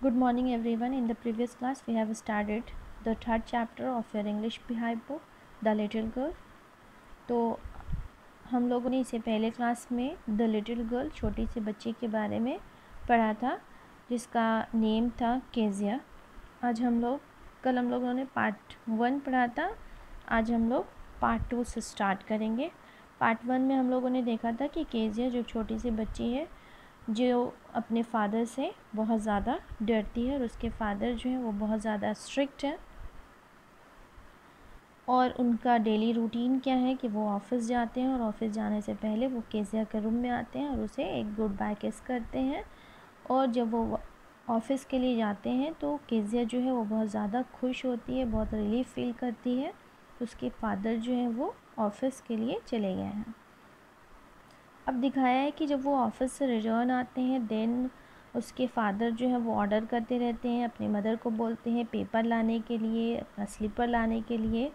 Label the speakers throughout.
Speaker 1: Good morning everyone. In the previous class we have started the third chapter of your English Behind book, The Little Girl. तो हम लोगों ने इसे पहले class में the little girl छोटी सी बच्ची के बारे में पढ़ा था जिसका नेम था केजिया। कल हम लोगों ने पार्ट 1 पढ़ा था। आज हम लोग पार्ट 2 से स्टार्ट करेंगे। पार्ट 1 में हम लोगों ने देखा था कि केजिया जो छोटी सी बच्ची है जो अपने फादर से बहुत ज़्यादा डरती है और उसके फादर जो है वो बहुत ज़्यादा स्ट्रिक्ट है और उनका डेली रूटीन क्या है कि वो ऑफ़िस जाते हैं और ऑफ़िस जाने से पहले वो केजिया के रूम में आते हैं और उसे एक गुड बाय किस करते हैं। और जब वो ऑफ़िस के लिए जाते हैं तो केजिया जो है वो बहुत ज़्यादा खुश होती है, बहुत रिलीफ फील करती है। उसके फादर जो है वो ऑफ़िस के लिए चले गए हैं। अब दिखाया है कि जब वो ऑफ़िस से रिटर्न आते हैं देन उसके फादर जो है वो ऑर्डर करते रहते हैं, अपनी मदर को बोलते हैं पेपर लाने के लिए, अपना स्लीपर लाने के लिए।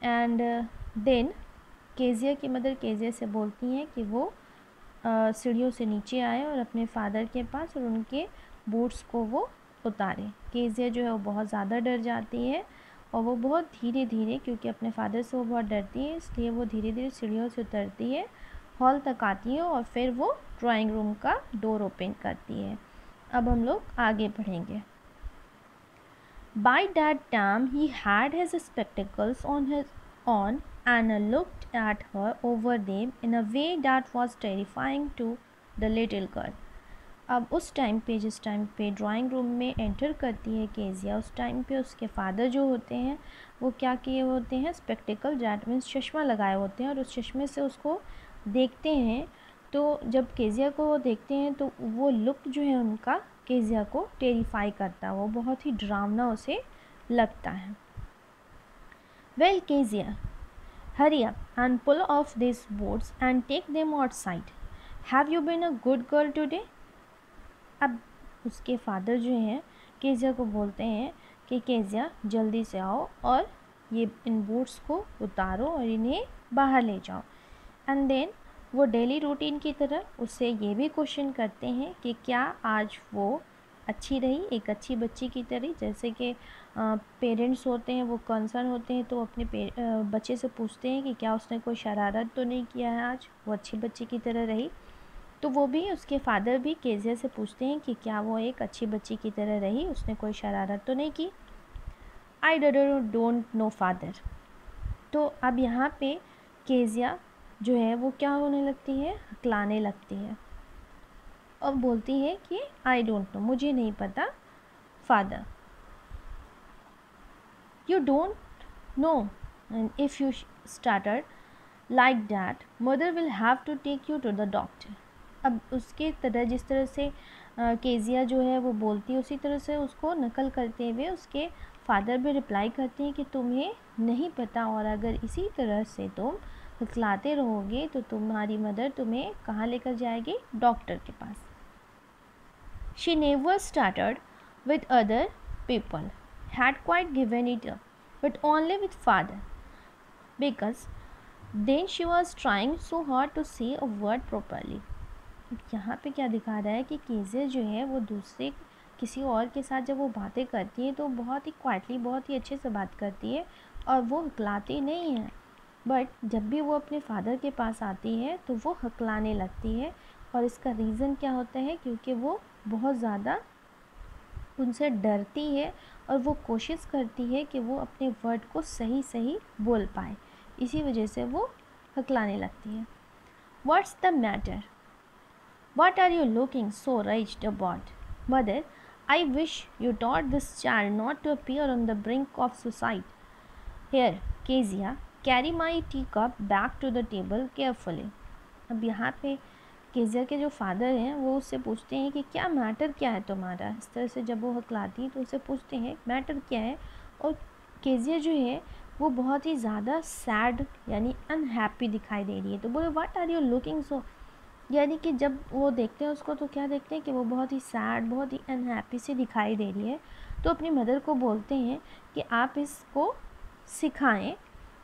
Speaker 1: एंड देन केजिया की मदर केजिया से बोलती हैं कि वो सीढ़ियों से नीचे आए और अपने फादर के पास और उनके बूट्स को वो उतारे। केजिया जो है वो बहुत ज़्यादा डर जाती है और वो बहुत धीरे धीरे, क्योंकि अपने फादर से वो बहुत डरती है इसलिए वो धीरे धीरे सीढ़ियों से उतरती है, हॉल तक आती है और फिर वो ड्राइंग रूम का डोर ओपन करती है। अब हम लोग आगे पढ़ेंगे। By that time he had his spectacles on and looked at her over them in a way that was terrifying to the little girl. अब उस टाइम पे जिस टाइम पे ड्राइंग रूम में एंटर करती है केजिया, उस टाइम पे उसके फादर जो होते हैं वो क्या किए होते हैं, स्पेक्टिकल दैट मीन्स चश्मा लगाए होते हैं और उस चश्मे से उसको देखते हैं। तो जब केजिया को वो देखते हैं तो वो लुक जो है उनका केजिया को टेरिफाई करता है, वो बहुत ही डरावना उसे लगता है। Well Kezia, hurry up and pull off these boots and take them outside. Have you been a good girl today? अब उसके फादर जो हैं केजिया को बोलते हैं कि केजिया जल्दी से आओ और ये इन बूट्स को उतारो और इन्हें बाहर ले जाओ। एंड देन वो डेली रूटीन की तरह उससे ये भी क्वेश्चन करते हैं कि क्या आज वो अच्छी रही, एक अच्छी बच्ची की तरह। जैसे कि पेरेंट्स होते हैं वो कंसर्न होते हैं तो अपने बच्चे से पूछते हैं कि क्या उसने कोई शरारत तो नहीं किया है, आज वो अच्छी बच्ची की तरह रही। तो वो भी उसके फादर भी केजिया से पूछते हैं कि क्या वो एक अच्छी बच्ची की तरह रही, उसने कोई शरारत तो नहीं की। I don't know father. तो अब यहाँ पे केजिया जो है वो क्या होने लगती है, हकलाने लगती है और बोलती है कि आई डोंट नो, मुझे नहीं पता father. You don't know, and if you started like that, mother will have to take you to the doctor. अब उसके तरह जिस तरह से केजिया जो है वो बोलती है उसी तरह से उसको नकल करते हुए उसके फादर भी रिप्लाई करते हैं कि तुम्हें नहीं पता और अगर इसी तरह से तुम हकलाते रहोगे तो तुम्हारी मदर तुम्हें कहाँ लेकर जाएगी, डॉक्टर के पास। She never started with other people, had quite given it up, but only with father, because then she was trying so hard to say a word properly. यहाँ पे क्या दिखा रहा है कि केजिया जो है वो दूसरे किसी और के साथ जब वो बातें करती है तो बहुत ही क्वाइटली, बहुत ही अच्छे से बात करती है और वो हकलाती नहीं है। बट जब भी वो अपने फादर के पास आती है तो वो हकलाने लगती है और इसका रीज़न क्या होता है, क्योंकि वो बहुत ज़्यादा उनसे डरती है और वो कोशिश करती है कि वो अपने वर्ड को सही सही बोल पाए, इसी वजह से वो हकलाने लगती है। What's the matter, what are you looking so raised about? Mother, I wish you taught this child not to appear on the brink of suicide. Here Kezia, carry my tea cup back to the table carefully. अब यहाँ पे Kezia के जो father हैं वो उससे पूछते हैं कि क्या मैटर क्या है तुम्हारा। इस तरह से जब वो हकलाती है तो उससे पूछते हैं मैटर क्या है, और केजिया जो है वो बहुत ही ज़्यादा सैड यानी अनहैप्पी दिखाई दे रही है। तो बोले what are you looking so, यानी कि जब वो देखते हैं उसको तो क्या देखते हैं कि वो बहुत ही सैड, बहुत ही अनहैप्पी सी दिखाई दे रही है। तो अपनी मदर को बोलते हैं कि आप इसको सिखाएं।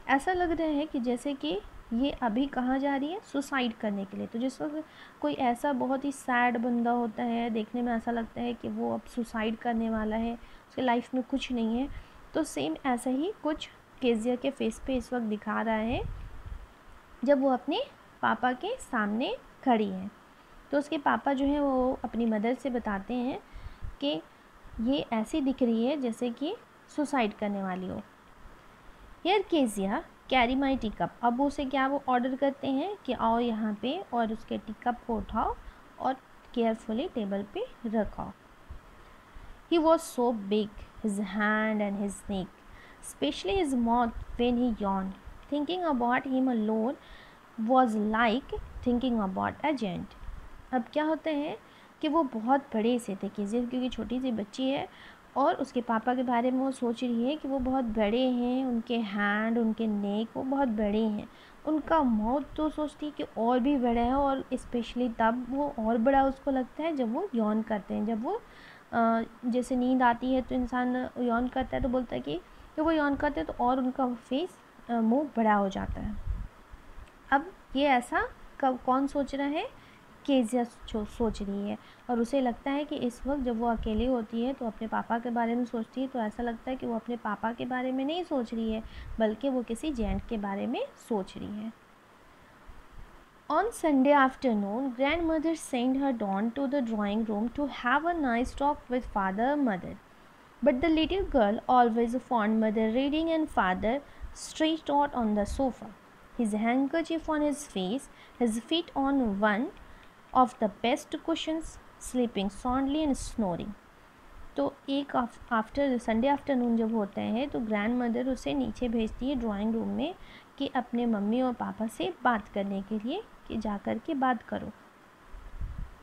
Speaker 1: ऐसा लग रहा है कि जैसे कि ये अभी कहाँ जा रही है? सुसाइड करने के लिए। तो जिस वक्त कोई ऐसा बहुत ही सैड बंदा होता है, देखने में ऐसा लगता है कि वो अब सुसाइड करने वाला है, उसके लाइफ में कुछ नहीं है, तो सेम ऐसा ही कुछ केजिया के फेस पे इस वक्त दिखा रहा है जब वो अपने पापा के सामने खड़ी है। तो उसके पापा जो हैं वो अपनी मदर से बताते हैं कि ये ऐसी दिख रही है जैसे कि सुसाइड करने वाली हो। Here Kezia carry my tea cup. अब उसे क्या वो ऑर्डर करते हैं कि आओ यहाँ पे और उसके टी कप को उठाओ और केयरफुली टेबल पे रखाओ। He was so big, his hand and his neck, especially his mouth when he yawned. Thinking about him alone was like thinking about a giant. अब क्या होता है कि वो बहुत बड़े से थे केजिया, क्योंकि छोटी सी बच्ची है और उसके पापा के बारे में वो सोच रही है कि वो बहुत बड़े हैं, उनके हैंड, उनके नेक वो बहुत बड़े हैं, उनका माउथ तो सोचती है कि और भी बड़ा है, और स्पेशली तब वो और बड़ा उसको लगता है जब वो यौन करते हैं। जब वो जैसे नींद आती है तो इंसान यौन करता है तो बोलता है कि जब वो यौन करते हैं तो और उनका फेस मुंह बड़ा हो जाता है। अब ये ऐसा कब कौन सोच रहा है? केजिया सोच रही है, और उसे लगता है कि इस वक्त जब वो अकेली होती है तो अपने पापा के बारे में सोचती है, तो ऐसा लगता है कि वो अपने पापा के बारे में नहीं सोच रही है बल्कि वो किसी जेंट के बारे में सोच रही है। On Sunday afternoon, grandmother sent her Dawn to the drawing room to have a nice talk with father and mother. But the little girl always found mother reading and father stretched out on the sofa, his handkerchief on his face, his feet on one of the best cushions, sleeping soundly and snoring. तो एक after Sunday afternoon जब होता है तो grand mother उसे नीचे भेजती है ड्राइंग रूम में कि अपने मम्मी और पापा से बात करने के लिए, कि जा कर के बात करो।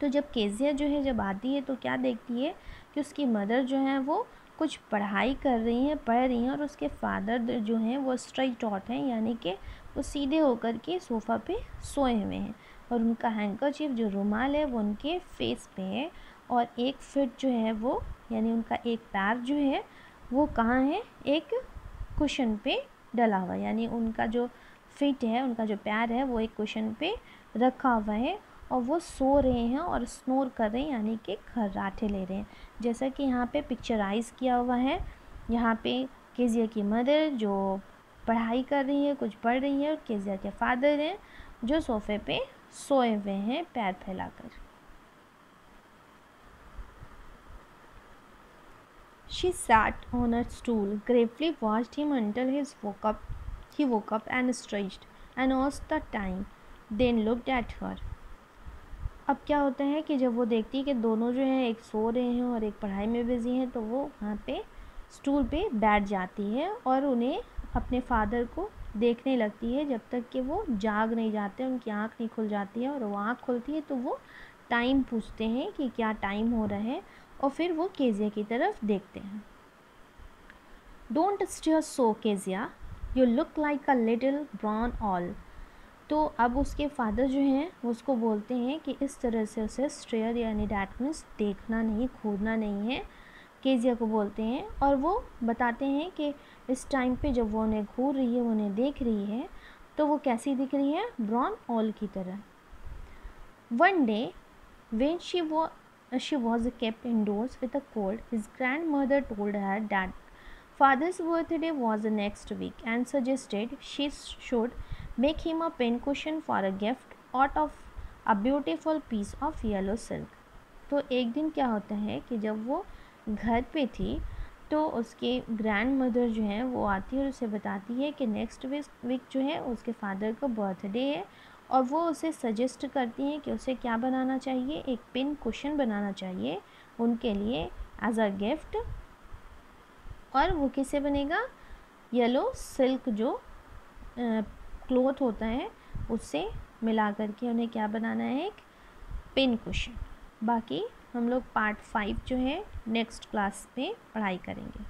Speaker 1: तो जब केजिया जो है जब आती है तो क्या देखती है कि उसकी मदर जो है वो कुछ पढ़ाई कर रही हैं, पढ़ रही हैं, और उसके फादर जो हैं वो स्ट्रेट आउट हैं, यानी कि वो सीधे होकर के सोफ़ा पे सोए हुए हैं, और उनका हैंकरचीफ जो रुमाल है वो उनके फेस पे है, और एक फिट जो है वो यानी उनका एक पैर जो है वो कहाँ है? एक कुशन पे डला हुआ, यानी उनका जो फिट है, उनका जो पैर है वो एक कुशन पे रखा हुआ है, और वो सो रहे हैं और स्नोर कर रहे हैं, यानी कि खर्राटे ले रहे हैं, जैसा कि यहाँ पे पिक्चराइज़ किया हुआ है। यहाँ पे केजिया की मदर जो पढ़ाई कर रही है, कुछ पढ़ रही है, और केजिया के फादर हैं जो सोफ़े पे सोए हुए हैं पैर फैलाकर। She sat on a stool, gravely watched him until he woke up and stretched and asked the time, then looked at her. अब क्या होता है कि जब वो देखती है कि दोनों जो हैं एक सो रहे हैं और एक पढ़ाई में बिज़ी हैं, तो वो वहाँ पे स्टूल पे बैठ जाती है और उन्हें अपने फादर को देखने लगती है जब तक कि वो जाग नहीं जाते, उनकी आँख नहीं खुल जाती है, और वो आँख खुलती है तो वो टाइम पूछते हैं कि क्या टाइम हो रहा है, और फिर वो केजिया की तरफ देखते हैं। Don't stare so Kezia, you look like a little brown owl. तो अब उसके फादर जो हैं वो उसको बोलते हैं कि इस तरह से उसे स्टेयर यानी डैट मीन्स देखना नहीं, घूरना नहीं है, केजिया को बोलते हैं, और वो बताते हैं कि इस टाइम पे जब वो उन्हें घूर रही है, वो उन्हें देख रही है, तो वो कैसी दिख रही है? ब्राउन ऑल की तरह। One day when she was kept indoors with a cold, his grandmother told her that father's birthday was the next week and suggested she should make him a pincushion for a gift out of a beautiful piece of yellow silk. तो एक दिन क्या होता है कि जब वो घर पे थी तो उसके ग्रैंड मदर जो है वो आती है और उसे बताती है कि नेक्स्ट वीक जो है उसके फादर का बर्थडे है, और वो उसे सजेस्ट करती हैं कि उसे क्या बनाना चाहिए? एक पिन कुशन बनाना चाहिए उनके लिए एज अ गिफ्ट, और वो किससे बनेगा? येलो सिल्क जो क्लॉथ होता है उससे मिला करके उन्हें क्या बनाना है? एक पिन कुशन। बाकी हम लोग पार्ट 5 जो है नेक्स्ट क्लास में पढ़ाई करेंगे।